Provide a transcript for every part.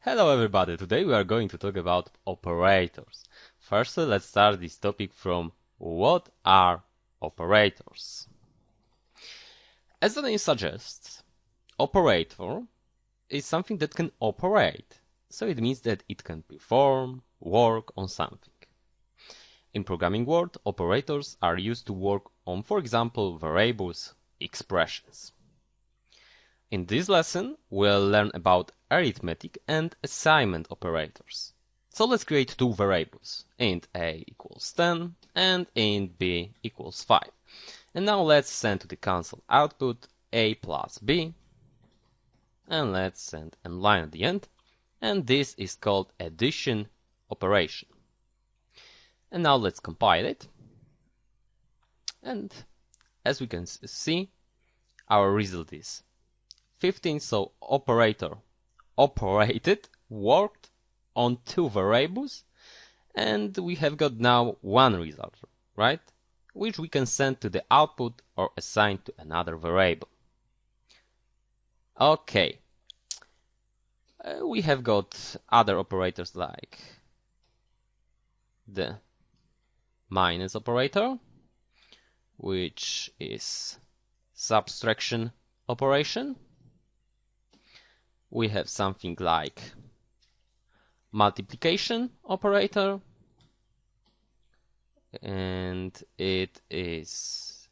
Hello everybody, today we are going to talk about operators. Firstly, let's start this topic from what are operators? As the name suggests, operator is something that can operate, so it means that it can perform, work on something. In programming world, operators are used to work on, for example, variables, expressions. In this lesson, we'll learn about arithmetic and assignment operators. So let's create two variables, int a equals 10 and int b equals 5. And now let's send to the console output a plus b, and let's send a line at the end, and this is called addition operation. And now let's compile it, and as we can see, our result is 15, so operator operated, worked on two variables, and we have got now one result, right? Which we can send to the output or assign to another variable. Okay. We have got other operators like the minus operator, which is subtraction operation. We have something like multiplication operator, and it is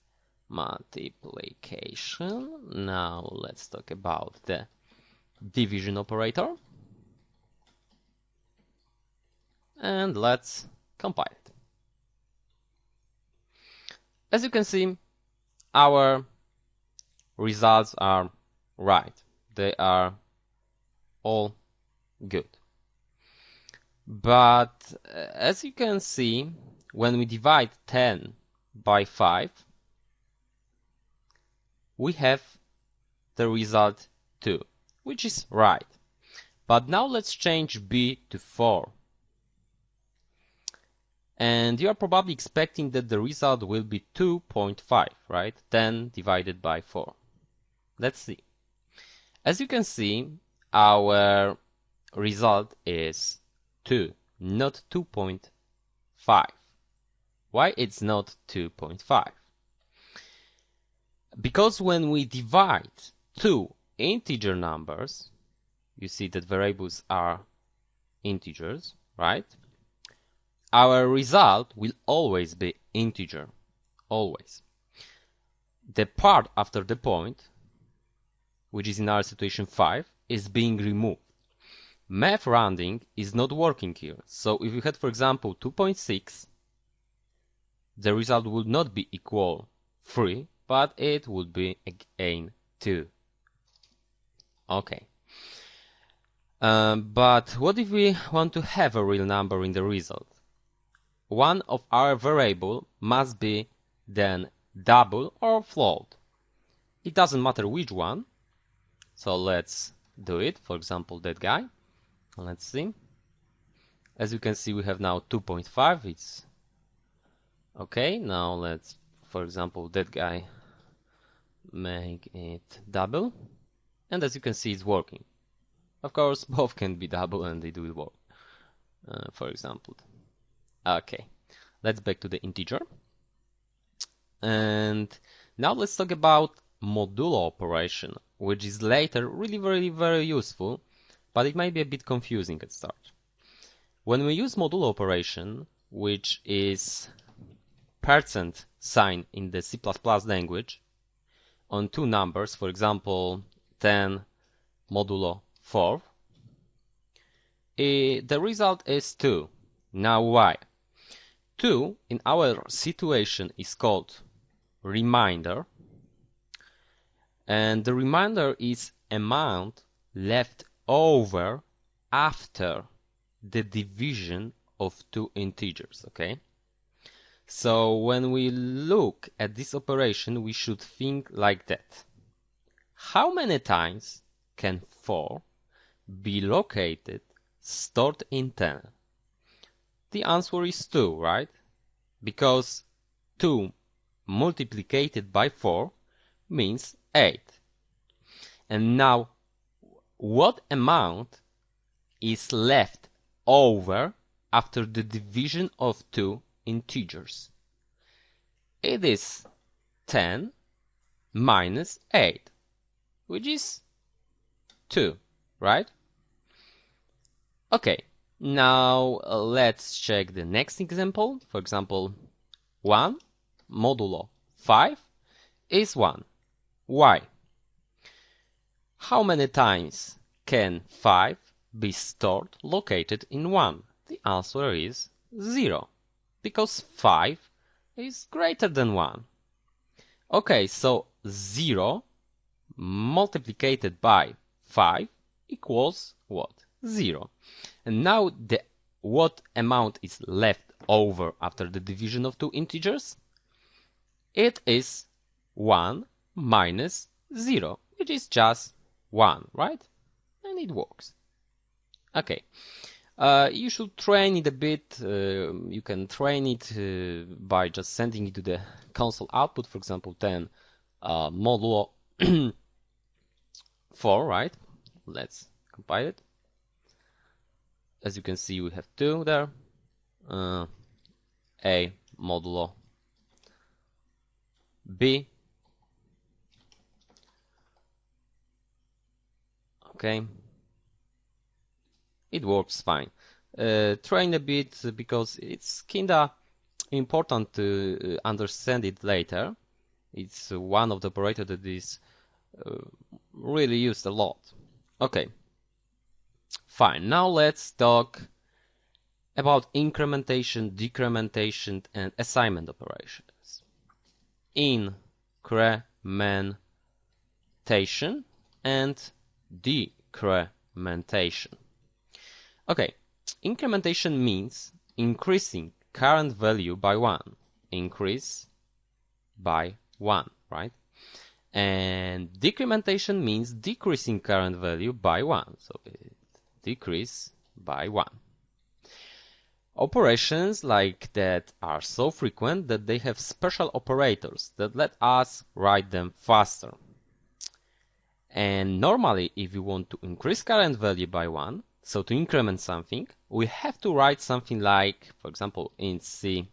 multiplication. Now let's talk about the division operator, and let's compile it. As you can see, our results are right. They are all good. But as you can see, when we divide 10 by 5, we have the result 2, which is right. But now let's change b to 4. And you are probably expecting that the result will be 2.5, right? 10 divided by 4. Let's see. As you can see, our result is 2, not 2.5. Why it's not 2.5? Because when we divide two integer numbers, you see that variables are integers, right? Our result will always be integer, always. The part after the point, which is in our situation 5, is being removed. Math rounding is not working here. So if you had, for example, 2.6, the result would not be equal 3, but it would be again 2. Okay. But what if we want to have a real number in the result? One of our variable must be then double or float. It doesn't matter which one. So let's do it. For example, that guy. Let's see. As you can see, we have now 2.5. It's okay. Now let's, for example, that guy, make it double. And as you can see, it's working. Of course, both can be double and they do work. For example. Okay. Let's back to the integer. And now let's talk about modulo operation, which is later really very useful, but it might be a bit confusing at start. When we use modulo operation, which is percent sign in the C++ language, on two numbers, for example 10 modulo 4, the result is 2. Now why? 2 in our situation is called remainder, and the remainder is amount left over after the division of two integers, okay? So when we look at this operation, we should think like that. How many times can 4 be located, stored in 10? The answer is 2, right? Because 2 multiplied by 4 means 8. And now, what amount is left over after the division of two integers? It is 10 minus 8, which is 2, right? Okay, now let's check the next example. For example, 1 modulo 5 is 1. Why? How many times can 5 be stored located in 1? The answer is 0, because 5 is greater than 1. Okay, so 0 multiplied by 5 equals what? 0. And now what amount is left over after the division of two integers? It is 1 minus 0, which is just 1, right? And it works. Okay. You should train it a bit. You can train it by just sending it to the console output, for example, 10 modulo 4, right? Let's compile it. As you can see, we have 2 there. A modulo B. Okay. It works fine. Train a bit because it's kinda important to understand it later. It's one of the operators that is really used a lot. Okay, fine. Now let's talk about incrementation, decrementation, and assignment operations. Incrementation and decrementation. Okay, incrementation means increasing current value by 1. Increase by 1, right? And decrementation means decreasing current value by 1. So it decrease by 1. Operations like that are so frequent that they have special operators that let us write them faster. And normally, if we want to increase current value by 1, so to increment something, we have to write something like, for example, int c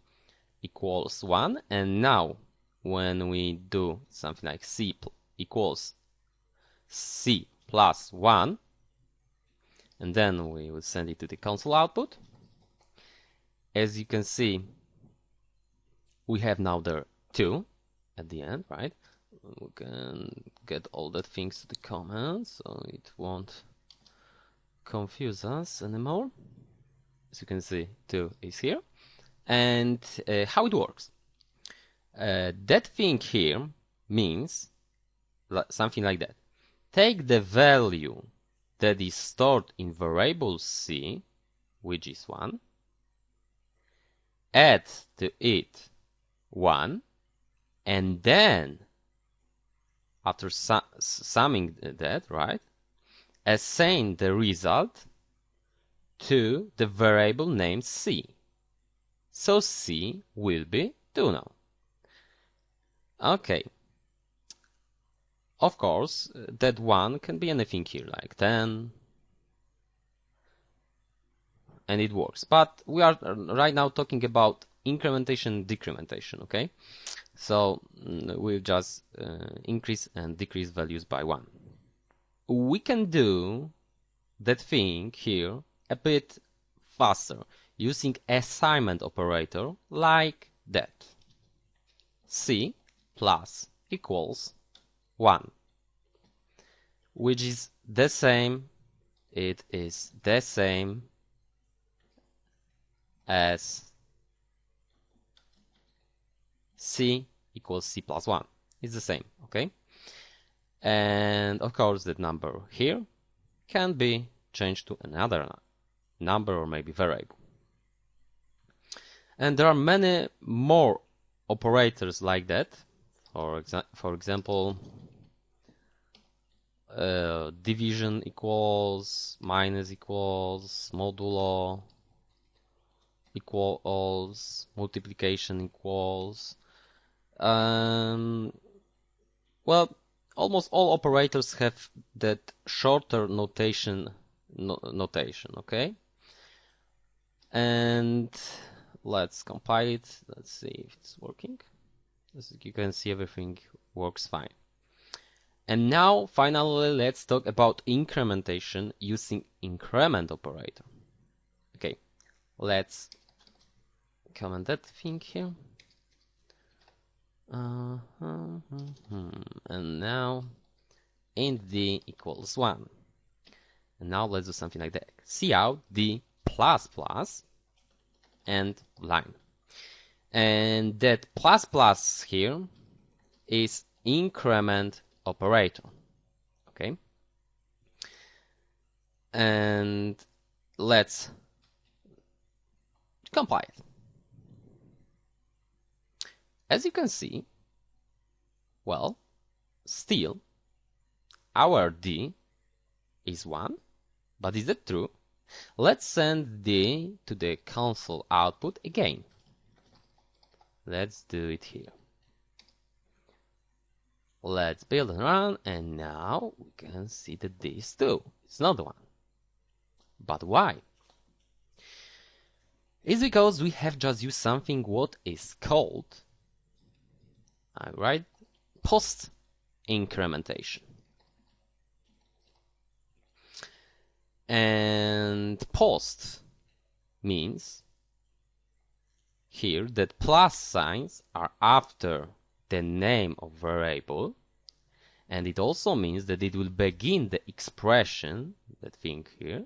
equals 1. And now, when we do something like c equals c plus 1, and then we will send it to the console output. As you can see, we have now there 2 at the end, right? We can get all the things to the comments, so it won't confuse us anymore. As you can see, 2 is here. And how it works. That thing here means something like that. Take the value that is stored in variable c, which is 1, add to it 1, and then after summing that, right, assign the result to the variable named c. So c will be 2 now. Okay. Of course, that 1 can be anything here, like 10, and it works. But we are right now talking about incrementation, decrementation, okay? So we'll just increase and decrease values by 1. We can do that thing here a bit faster using assignment operator like that. C plus equals 1, which is the same, it is the same as c equals c plus 1. It's the same, okay? And of course that number here can be changed to another number or maybe variable. And there are many more operators like that. For example, division equals, minus equals, modulo equals, multiplication equals. Well, almost all operators have that shorter notation notation, okay? And let's compile it. Let's see if it's working. As you can see, everything works fine. And now, finally, let's talk about incrementation using increment operator. Okay, let's comment that thing here. And now int d equals 1. And now let's do something like that. Cout d plus plus and line. And that plus plus here is increment operator. Okay. And let's compile it. As you can see, well, still our d is 1, but is that true? Let's send d to the console output again. Let's do it here. Let's build and run, and now we can see that d is 2. It's not 1. But why? It's because we have just used something what is called post incrementation. And post means here that plus signs are after the name of variable, and it also means that it will begin the expression, that thing here,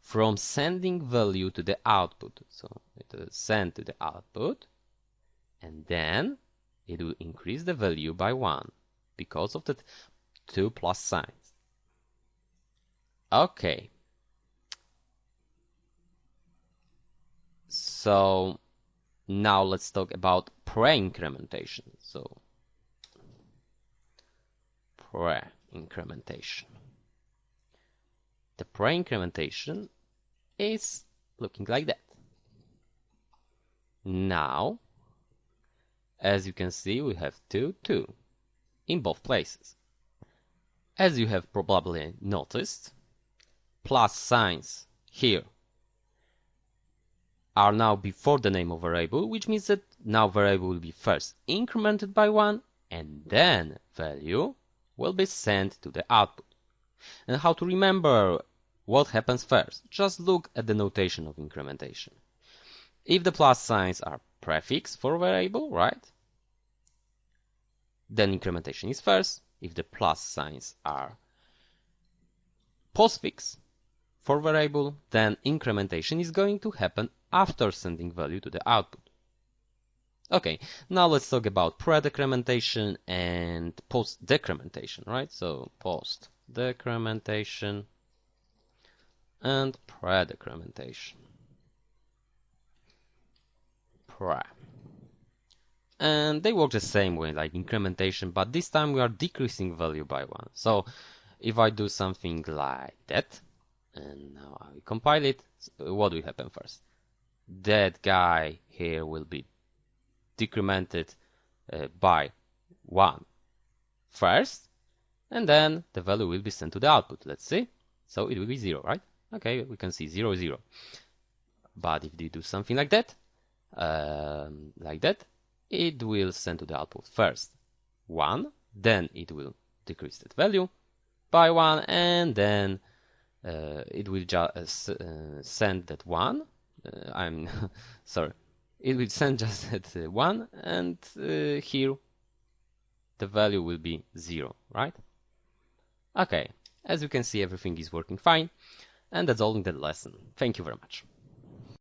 from sending value to the output. So it will send to the output, and then it will increase the value by 1 because of the 2 plus signs. Okay. So now let's talk about pre-incrementation. So pre-incrementation. The pre-incrementation is looking like that. Now, as you can see, we have 2, 2 in both places. As you have probably noticed, plus signs here are now before the name of variable, which means that now variable will be first incremented by 1, and then value will be sent to the output. And how to remember what happens first? Just look at the notation of incrementation. If the plus signs are prefix for variable, right? Then incrementation is first. If the plus signs are postfix for variable, then incrementation is going to happen after sending value to the output. Okay, now let's talk about pre-decrementation and post-decrementation, right? So post-decrementation and pre-decrementation. Pre. And they work the same way like incrementation, but this time we are decreasing value by 1. So if I do something like that, and now I compile it, what will happen first? That guy here will be decremented by 1 first, and then the value will be sent to the output. Let's see. So it will be 0, right? Okay, we can see 0, 0. But if they do something like that, it will send to the output first 1, then it will decrease that value by 1, and then it will just send that 1. I'm sorry. It will send just that 1, and here the value will be 0, right? Okay, as you can see, everything is working fine, and that's all in the lesson. Thank you very much.